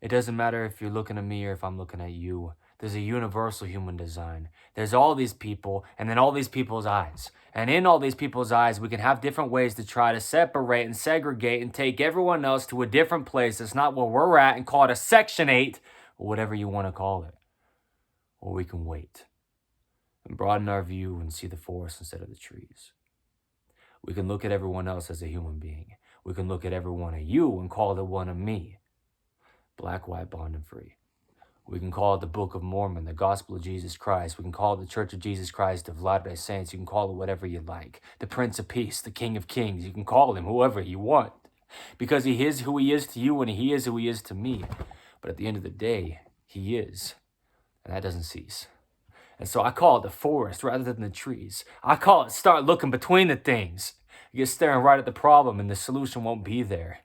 It doesn't matter if you're looking at me or if I'm looking at you. There's a universal human design. There's all these people and then all these people's eyes. And in all these people's eyes, we can have different ways to try to separate and segregate and take everyone else to a different place that's not where we're at and call it a Section 8 or whatever you want to call it. Or we can wait and broaden our view and see the forest instead of the trees. We can look at everyone else as a human being. We can look at every one of you and call it one of me. Black, white, bond, and free. We can call it the Book of Mormon, the Gospel of Jesus Christ. We can call it the Church of Jesus Christ of Latter-day Saints. You can call it whatever you like. The Prince of Peace, the King of Kings. You can call him whoever you want. Because he is who he is to you and he is who he is to me. But at the end of the day, he is. And that doesn't cease. And so I call it the forest rather than the trees. I call it start looking between the things. You're staring right at the problem and the solution won't be there.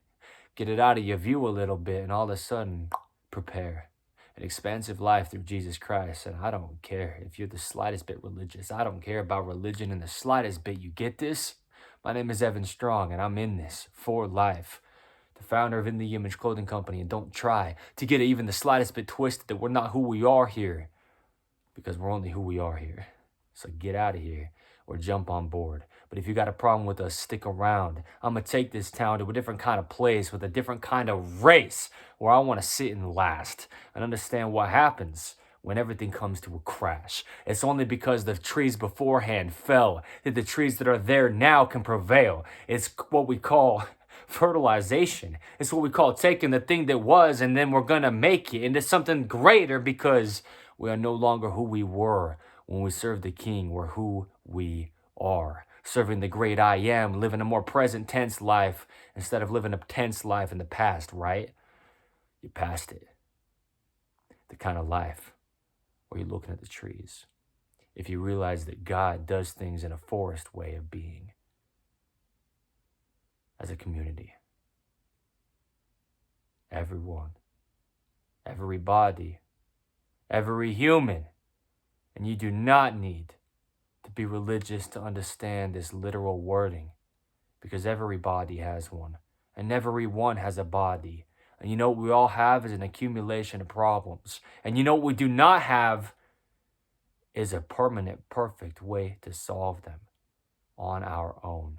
Get it out of your view a little bit and all of a sudden, prepare. An expansive life through Jesus Christ. And I don't care if you're the slightest bit religious. I don't care about religion in the slightest bit. You get this? My name is Evan Strong and I'm in this for life. The founder of InTheImageClothingCompany, and don't try to get it even the slightest bit twisted that we're not who we are here. Because we're only who we are here. So get out of here or jump on board. But if you got a problem with us, stick around. I'm going to take this town to a different kind of place with a different kind of race where I want to sit and last and understand what happens when everything comes to a crash. It's only because the trees beforehand fell that the trees that are there now can prevail. It's what we call fertilization. It's what we call taking the thing that was and then we're going to make it into something greater because we are no longer who we were when we served the King. We're who we are. Serving the great I Am, living a more present tense life instead of living a tense life in the past, right? You passed it. The kind of life where you're looking at the trees. If you realize that God does things in a forest way of being. As a community. Everyone. Everybody. Every human. And you do not need to be religious to understand this literal wording. Because everybody has one. And everyone has a body. And you know what we all have is an accumulation of problems. And you know what we do not have is a permanent, perfect way to solve them on our own.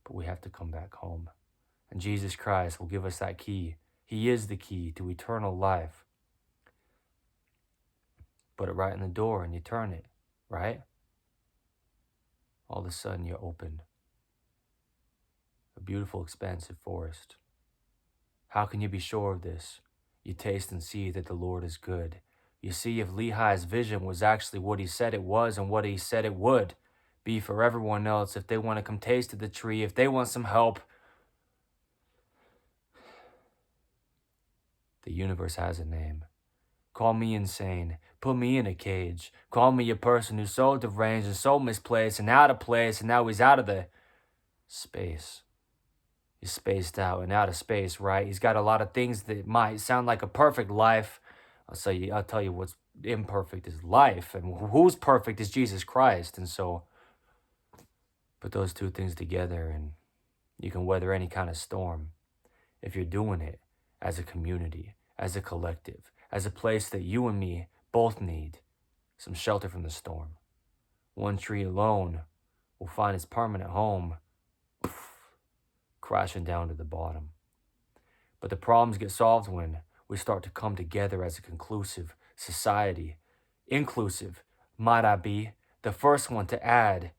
But we have to come back home. And Jesus Christ will give us that key. He is the key to eternal life. Put it right in the door and you turn it, right? All of a sudden you're open. A beautiful, expansive forest. How can you be sure of this? You taste and see that the Lord is good. You see, if Lehi's vision was actually what he said it was and what he said it would be for everyone else, if they want to come taste of the tree, if they want some help, the universe has a name. Call me insane. Put me in a cage. Call me a person who's so deranged and so misplaced and out of place, and now he's out of the space. He's spaced out and out of space, right? He's got a lot of things that might sound like a perfect life. I'll tell you what's imperfect is life, and who's perfect is Jesus Christ. And so put those two things together and you can weather any kind of storm if you're doing it as a community, as a collective, as a place that you and me both need some shelter from the storm. One tree alone will find its permanent home crashing down to the bottom. But the problems get solved when we start to come together as a conclusive society. Inclusive, might I be, the first one to add.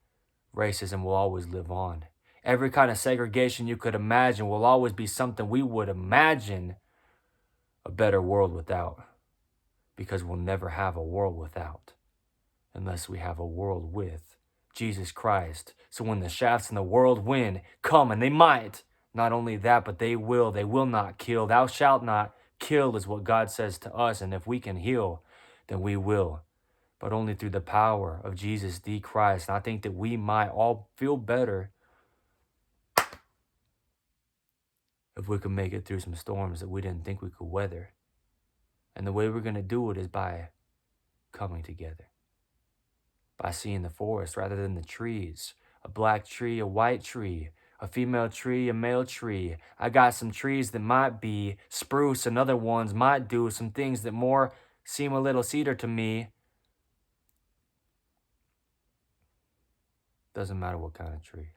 Racism will always live on. Every kind of segregation you could imagine will always be something we would imagine a better world without. Because we'll never have a world without. Unless we have a world with Jesus Christ. So when the shafts in the world wind come, and they might, not only that, but they will not kill. Thou shalt not kill is what God says to us. And if we can heal, then we will. But only through the power of Jesus the Christ. And I think that we might all feel better if we could make it through some storms that we didn't think we could weather. And the way we're going to do it is by coming together. By seeing the forest rather than the trees. A black tree, a white tree. A female tree, a male tree. I got some trees that might be spruce and other ones might do some things that more seem a little cedar to me. Doesn't matter what kind of tree.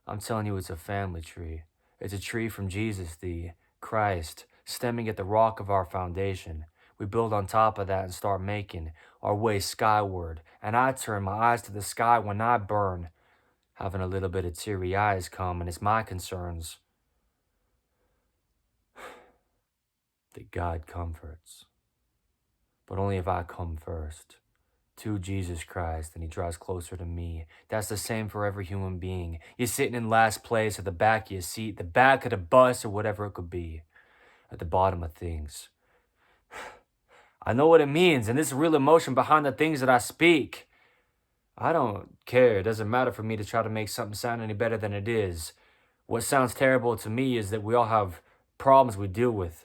I'm telling you, it's a family tree. It's a tree from Jesus, the Christ, stemming at the rock of our foundation. We build on top of that and start making our way skyward. And I turn my eyes to the sky when I burn, having a little bit of teary eyes come, and it's my concerns that God comforts. But only if I come first to Jesus Christ and he draws closer to me. That's the same for every human being. You're sitting in last place at the back of your seat, the back of the bus, or whatever it could be, at the bottom of things. I know what it means, and there's real emotion behind the things that I speak. I don't care. It doesn't matter for me to try to make something sound any better than it is. What sounds terrible to me is that we all have problems we deal with.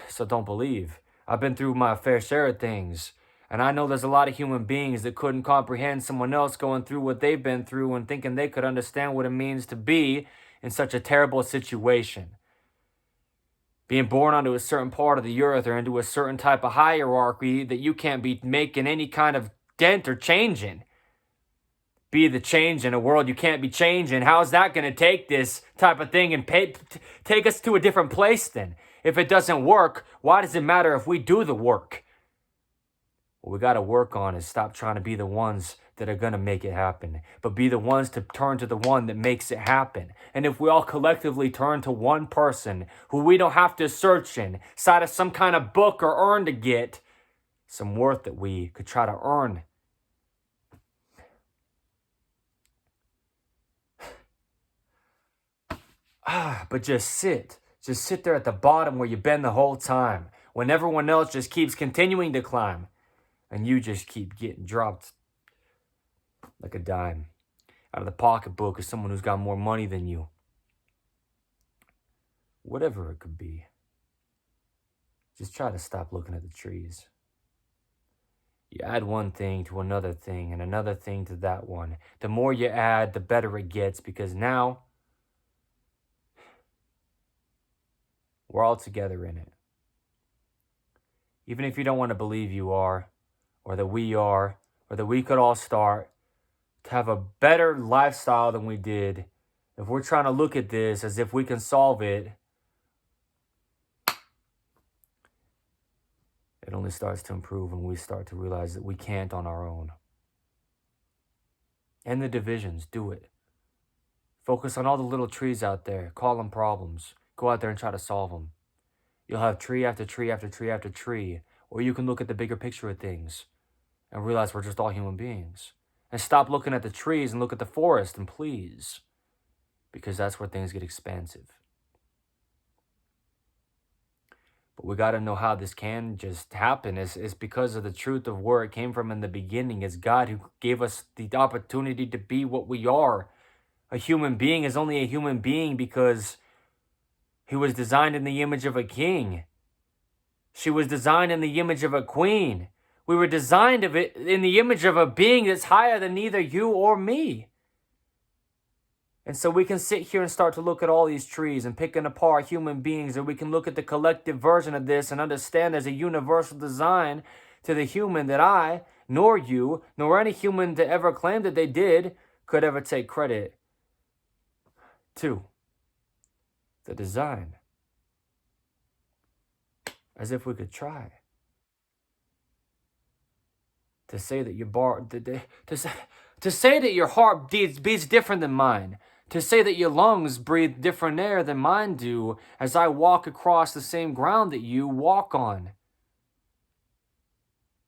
So don't believe. I've been through my fair share of things. And I know there's a lot of human beings that couldn't comprehend someone else going through what they've been through and thinking they could understand what it means to be in such a terrible situation. Being born onto a certain part of the earth or into a certain type of hierarchy that you can't be making any kind of dent or change in. Be the change in a world you can't be changing. How's that going to take this type of thing and take us to a different place then? If it doesn't work, why does it matter if we do the work? What we got to work on is stop trying to be the ones that are going to make it happen, but be the ones to turn to the one that makes it happen. And if we all collectively turn to one person who we don't have to search inside of some kind of book or earn to get some worth that we could try to earn. But just sit there at the bottom where you've been the whole time, when everyone else just keeps continuing to climb, and you just keep getting dropped like a dime out of the pocketbook of someone who's got more money than you. Whatever it could be. Just try to stop looking at the trees. You add one thing to another thing and another thing to that one. The more you add, the better it gets, because now we're all together in it. Even if you don't want to believe you are, or that we are, or that we could all start to have a better lifestyle than we did, if we're trying to look at this as if we can solve it, it only starts to improve when we start to realize that we can't on our own. End the divisions, do it. Focus on all the little trees out there, call them problems. Go out there and try to solve them. You'll have tree after tree after tree after tree, or you can look at the bigger picture of things and realize we're just all human beings. And stop looking at the trees and look at the forest, and please, because that's where things get expansive. But we got to know how this can just happen. It's because of the truth of where it came from in the beginning. It's God who gave us the opportunity to be what we are. A human being is only a human being because he was designed in the image of a king. She was designed in the image of a queen. We were designed in the image of a being that's higher than neither you or me. And so we can sit here and start to look at all these trees and picking apart human beings, or we can look at the collective version of this and understand there's a universal design to the human that I, nor you, nor any human that ever claimed that they did, could ever take credit to. The design. As if we could try. To say that to say that your heart beats different than mine. To say that your lungs breathe different air than mine do as I walk across the same ground that you walk on.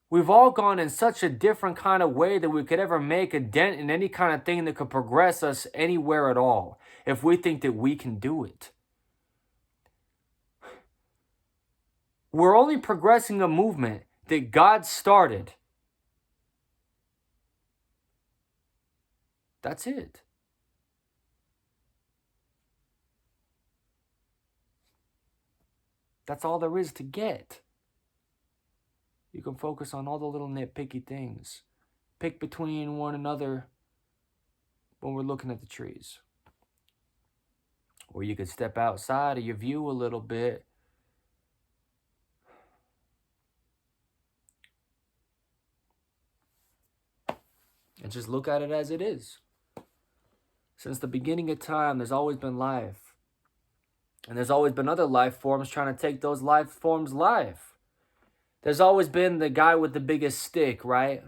We've all gone in such a different kind of way that we could ever make a dent in any kind of thing that could progress us anywhere at all, if we think that we can do it. We're only progressing a movement that God started. That's it. That's all there is to get. You can focus on all the little nitpicky things. Pick between one another when we're looking at the trees. Or you could step outside of your view a little bit and just look at it as it is. Since the beginning of time, there's always been life. And there's always been other life forms trying to take those life forms' life. There's always been the guy with the biggest stick, right?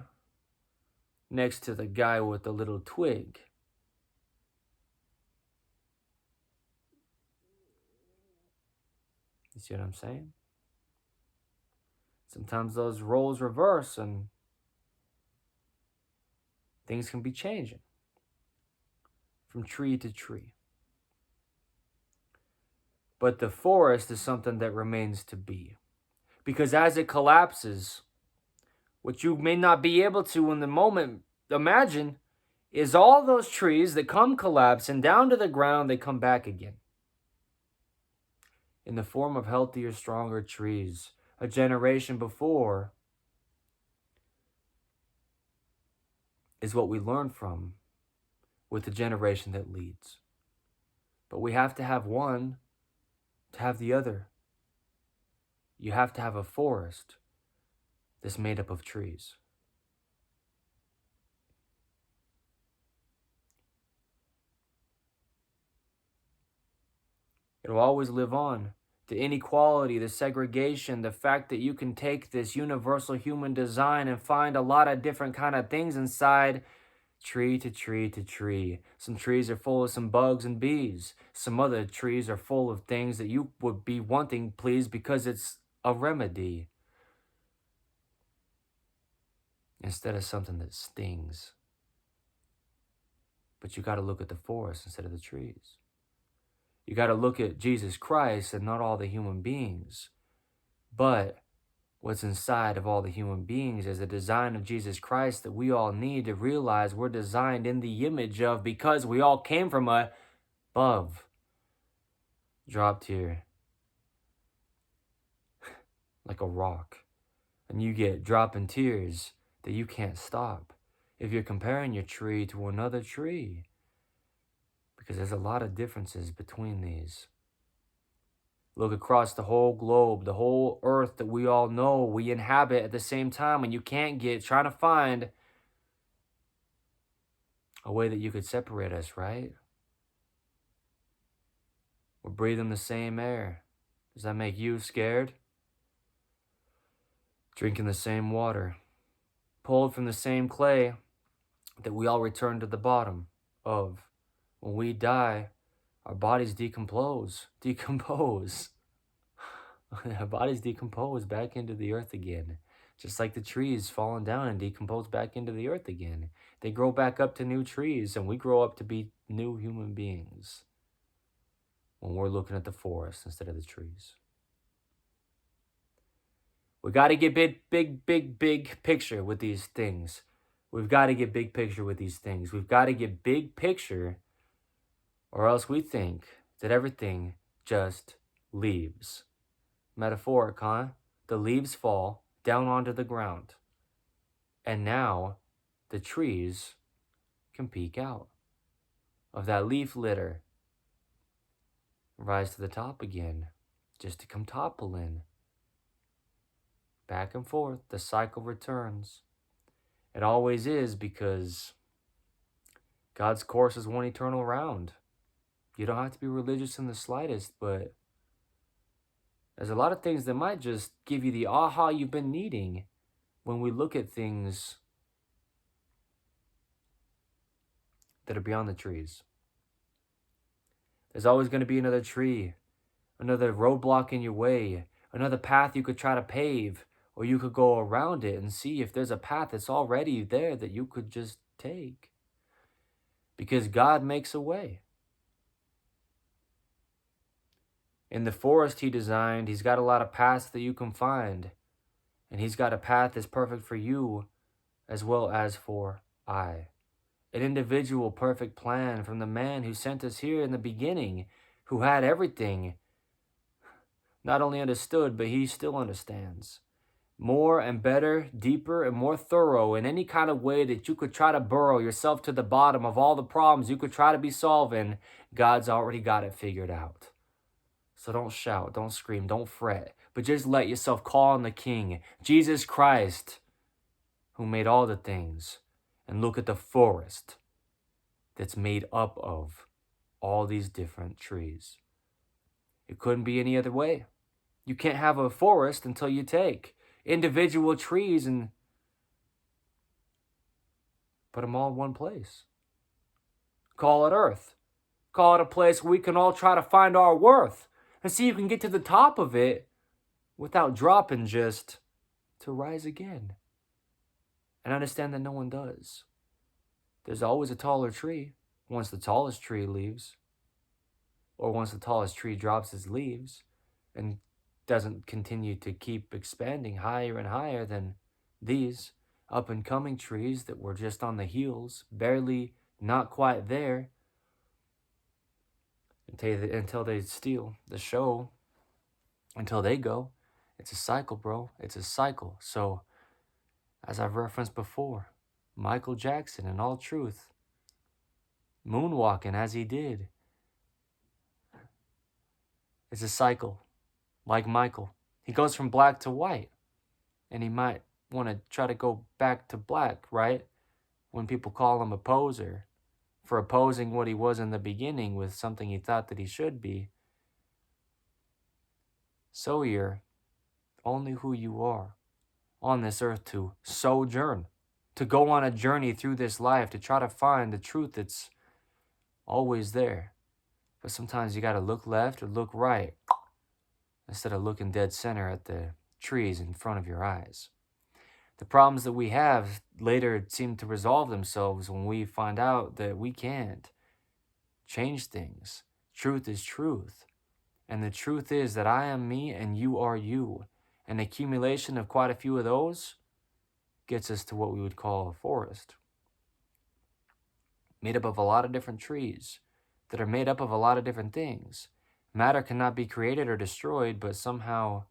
Next to the guy with the little twig. You see what I'm saying? Sometimes those roles reverse and things can be changing from tree to tree. But the forest is something that remains to be. Because as it collapses, what you may not be able to in the moment imagine is all those trees that come collapsing down to the ground, they come back again. In the form of healthier, stronger trees. A generation before is what we learn from with the generation that leads. But we have to have one to have the other. You have to have a forest that's made up of trees. It'll always live on. The inequality, the segregation, the fact that you can take this universal human design and find a lot of different kind of things inside, tree to tree to tree. Some trees are full of some bugs and bees. Some other trees are full of things that you would be wanting, please, because it's a remedy instead of something that stings. But you got to look at the forest instead of the trees. You got to look at Jesus Christ and not all the human beings. But what's inside of all the human beings is the design of Jesus Christ that we all need to realize we're designed in the image of, because we all came from above. Dropped here like a rock. And you get dropping tears that you can't stop if you're comparing your tree to another tree. Because there's a lot of differences between these. Look across the whole globe, the whole earth that we all know we inhabit at the same time, and you can't get trying to find a way that you could separate us, right? We're breathing the same air. Does that make you scared? Drinking the same water, pulled from the same clay that we all return to the bottom of. When we die, our bodies decompose. Our bodies decompose back into the earth again. Just like the trees falling down and decompose back into the earth again. They grow back up to new trees, and we grow up to be new human beings when we're looking at the forest instead of the trees. We got to get big picture with these things. We've got to get big picture with these things. We've got to get big picture, or else we think that everything just leaves. Metaphoric, huh? The leaves fall down onto the ground. And now the trees can peek out of that leaf litter, rise to the top again, just to come toppling. Back and forth, the cycle returns. It always is, because God's course is one eternal round. You don't have to be religious in the slightest, but there's a lot of things that might just give you the aha you've been needing when we look at things that are beyond the trees. There's always going to be another tree, another roadblock in your way, another path you could try to pave, or you could go around it and see if there's a path that's already there that you could just take. Because God makes a way. In the forest he designed, he's got a lot of paths that you can find. And he's got a path that's perfect for you as well as for I. An individual perfect plan from the man who sent us here in the beginning, who had everything. Not only understood, but he still understands. more and better, deeper, and more thorough in any kind of way that you could try to burrow yourself to the bottom of all the problems you could try to be solving, God's already got it figured out. So don't shout, don't scream, don't fret, but just let yourself call on the King, Jesus Christ, who made all the things, and look at the forest that's made up of all these different trees. It couldn't be any other way. You can't have a forest until you take individual trees and put them all in one place. Call it Earth. Call it a place where we can all try to find our worth and see if you can get to the top of it without dropping, just to rise again. And understand that no one does. There's always a taller tree once the tallest tree leaves, or once the tallest tree drops its leaves and doesn't continue to keep expanding higher and higher than these up and coming trees that were just on the heels, barely not quite there, until they steal the show, until they go. It's a cycle, bro. It's a cycle. So, as I've referenced before, Michael Jackson, in all truth, moonwalking as he did, it's a cycle. Like Michael, he goes from black to white, and he might want to try to go back to black, right? When people call him a poser for opposing what he was in the beginning with something he thought that he should be. So you're only who you are on this earth to sojourn, to go on a journey through this life, to try to find the truth that's always there. But sometimes you got to look left or look right instead of looking dead center at the trees in front of your eyes. The problems that we have later seem to resolve themselves when we find out that we can't change things. Truth is truth. And the truth is that I am me and you are you. An accumulation of quite a few of those gets us to what we would call a forest. Made up of a lot of different trees that are made up of a lot of different things. Matter cannot be created or destroyed, but somehow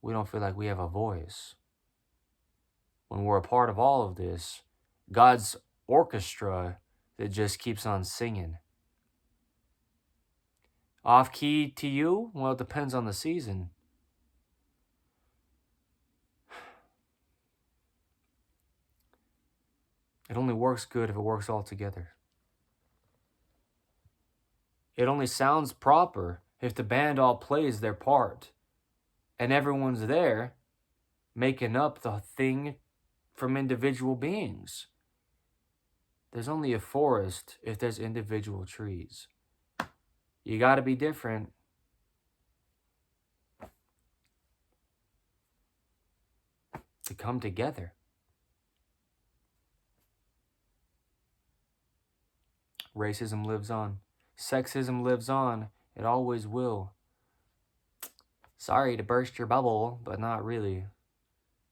we don't feel like we have a voice. When we're a part of all of this, God's orchestra that just keeps on singing. Off key to you? Well, it depends on the season. It only works good if it works all together. It only sounds proper if the band all plays their part and everyone's there making up the thing from individual beings. There's only a forest if there's individual trees. You got to be different. To come together. Racism lives on. Sexism lives on. It always will. Sorry to burst your bubble, but not really.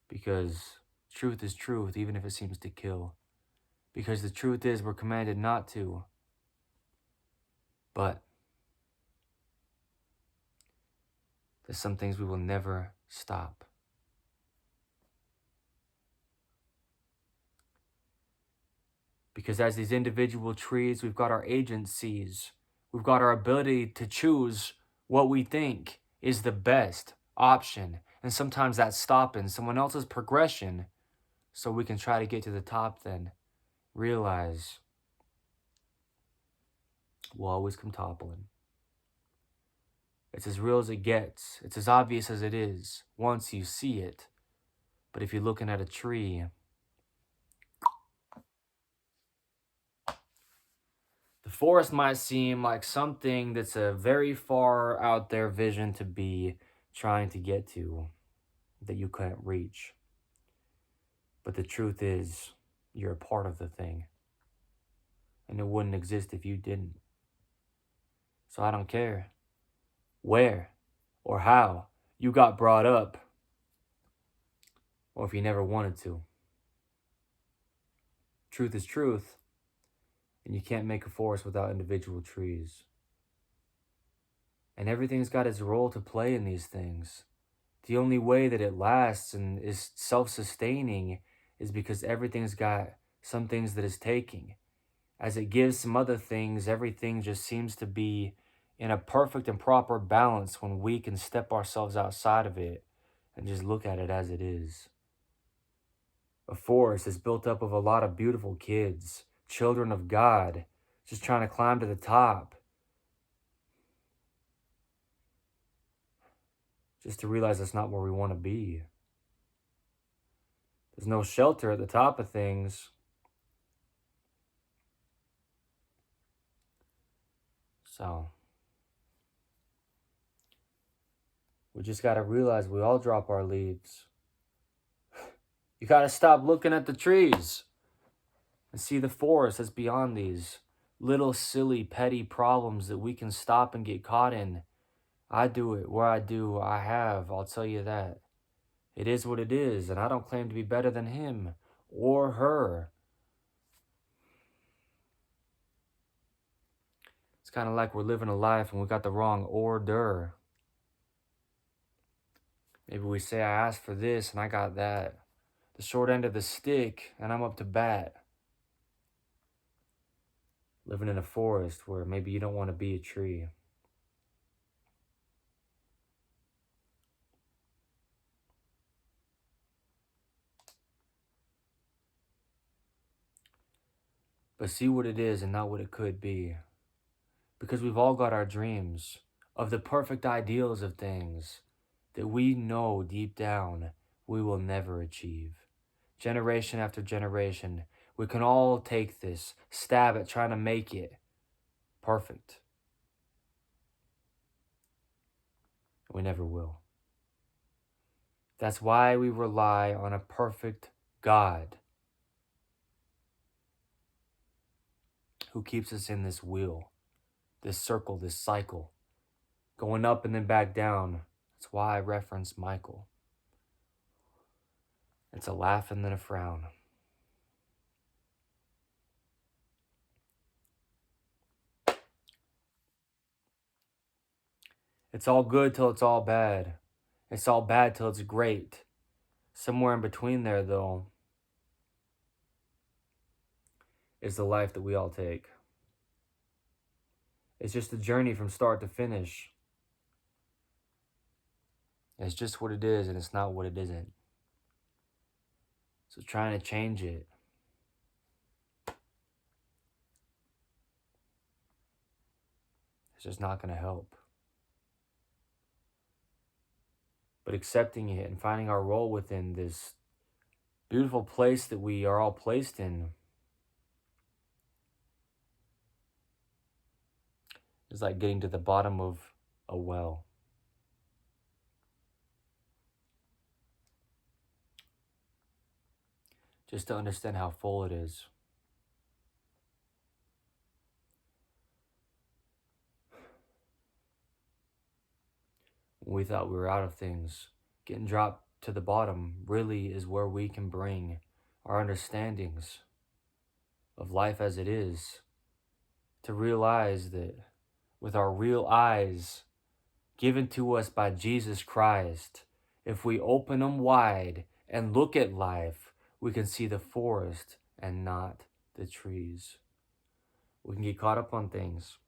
Because truth is truth, even if it seems to kill. Because the truth is we're commanded not to. But there's some things we will never stop. Because as these individual trees, we've got our agencies. We've got our ability to choose what we think is the best option. And sometimes that's stopping someone else's progression so we can try to get to the top, then realize we'll always come toppling. It's as real as it gets. It's as obvious as it is once you see it. But if you're looking at a tree, the forest might seem like something that's a very far out there vision to be trying to get to that you can't reach. But the truth is, you're a part of the thing. And it wouldn't exist if you didn't. So I don't care where or how you got brought up, or if you never wanted to. Truth is truth, and you can't make a forest without individual trees. And everything's got its role to play in these things. The only way that it lasts and is self-sustaining is because everything's got some things that it's taking. As it gives some other things, everything just seems to be in a perfect and proper balance when we can step ourselves outside of it and just look at it as it is. A forest is built up of a lot of beautiful kids, children of God, just trying to climb to the top, just to realize that's not where we want to be. There's no shelter at the top of things. So, we just got to realize we all drop our leaves. You got to stop looking at the trees and see the forest that's beyond these little silly petty problems that we can stop and get caught in. I do it where I do, I have, I'll tell you that. It is what it is, and I don't claim to be better than him or her. It's kind of like we're living a life and we got the wrong order. Maybe we say I asked for this and I got that. The short end of the stick and I'm up to bat. Living in a forest where maybe you don't want to be a tree. But see what it is and not what it could be. Because we've all got our dreams of the perfect ideals of things that we know deep down we will never achieve. Generation after generation, we can all take this, stab at trying to make it perfect. We never will. That's why we rely on a perfect God who keeps us in this wheel, this circle, this cycle, going up and then back down. That's why I reference Michael. It's a laugh and then a frown. It's all good till it's all bad. It's all bad till it's great. Somewhere in between there, though, is the life that we all take. It's just a journey from start to finish. It's just what it is, and it's not what it isn't. So trying to change it, it's just not going to help. But accepting it and finding our role within this beautiful place that we are all placed in is like getting to the bottom of a well. Just to understand how full it is. When we thought we were out of things, getting dropped to the bottom really is where we can bring our understandings of life as it is, to realize that with our real eyes given to us by Jesus Christ, if we open them wide and look at life, we can see the forest and not the trees. We can get caught up on things.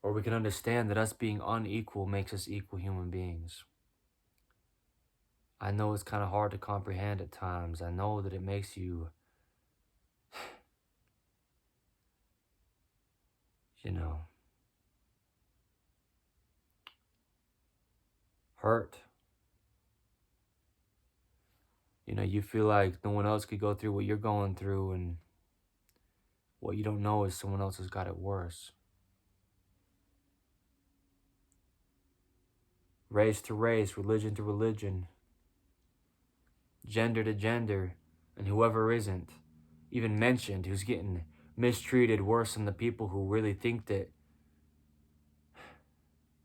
Or we can understand that us being unequal makes us equal human beings. I know it's kind of hard to comprehend at times. I know that it makes you, hurt. You feel like no one else could go through what you're going through, and what you don't know is someone else has got it worse. Race to race, religion to religion, gender to gender, and whoever isn't even mentioned, who's getting mistreated worse than the people who really think that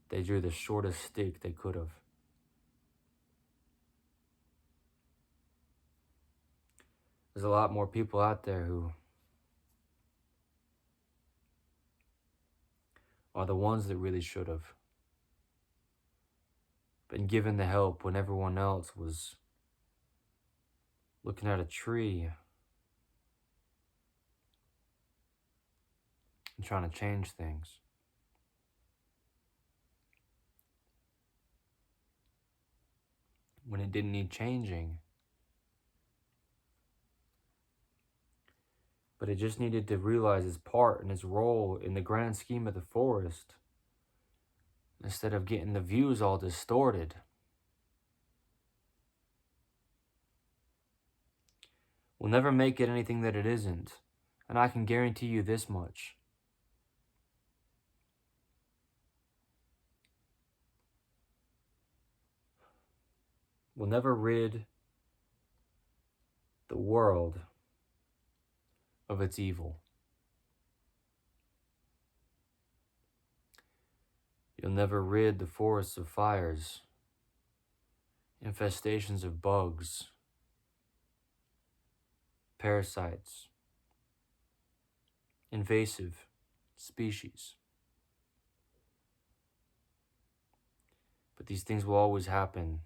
they drew the shortest stick they could have. There's a lot more people out there who are the ones that really should have been given the help when everyone else was looking at a tree and trying to change things. When it didn't need changing. But it just needed to realize its part and its role in the grand scheme of the forest, instead of getting the views all distorted. We'll never make it anything that it isn't, and I can guarantee you this much. We'll never rid the world of its evil. You'll never rid the forests of fires, infestations of bugs, parasites, invasive species. But these things will always happen,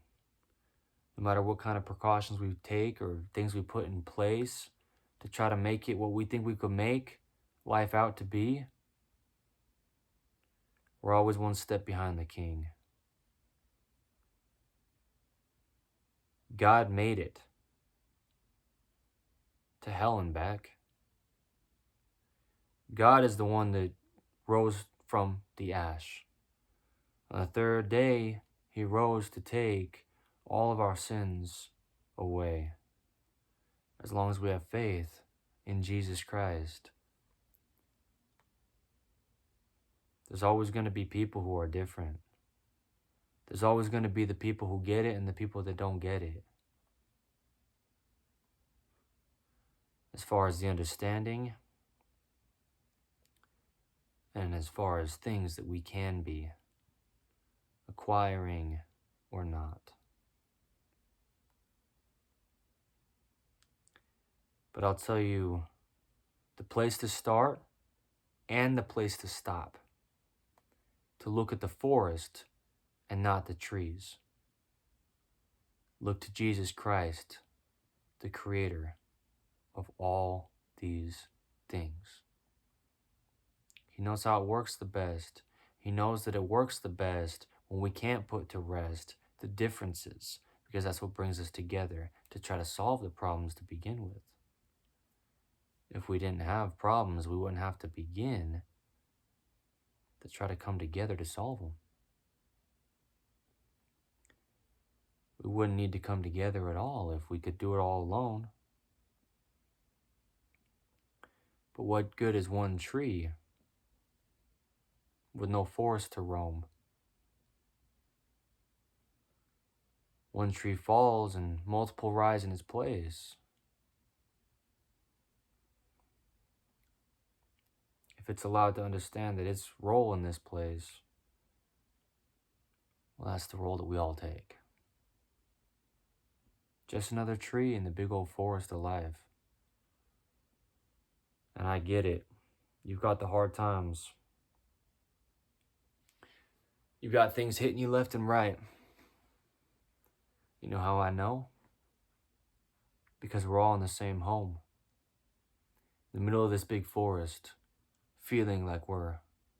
no matter what kind of precautions we take or things we put in place to try to make it what we think we could make life out to be. We're always one step behind the king. God made it to hell and back. God is the one that rose from the ash. On the third day, he rose to take all of our sins away. As long as we have faith in Jesus Christ. There's always going to be people who are different. There's always going to be the people who get it and the people that don't get it. As far as the understanding, and as far as things that we can be, acquiring or not. But I'll tell you, the place to start and the place to stop. To look at the forest and not the trees. Look to Jesus Christ, the creator of all these things. He knows how it works the best. He knows that it works the best when we can't put to rest the differences, because that's what brings us together to try to solve the problems to begin with. If we didn't have problems, we wouldn't have to begin to try to come together to solve them. We wouldn't need to come together at all if we could do it all alone. But what good is one tree with no forest to roam? One tree falls and multiple rise in its place. If it's allowed to understand that its role in this place, well, that's the role that we all take. Just another tree in the big old forest of life. And I get it. You've got the hard times. You've got things hitting you left and right. You know how I know? Because we're all in the same home. In the middle of this big forest, feeling like we're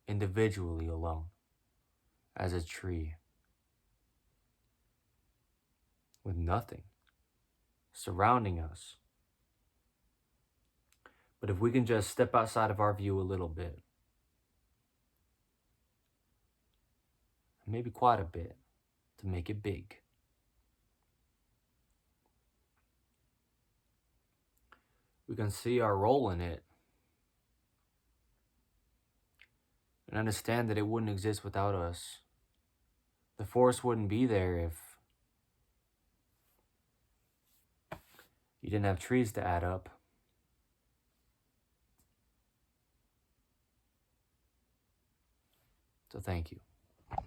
individually alone as a tree with nothing surrounding us. But if we can just step outside of our view a little bit, maybe quite a bit, to make it big, we can see our role in it and understand that it wouldn't exist without us. The forest wouldn't be there if you didn't have trees to add up. So thank you.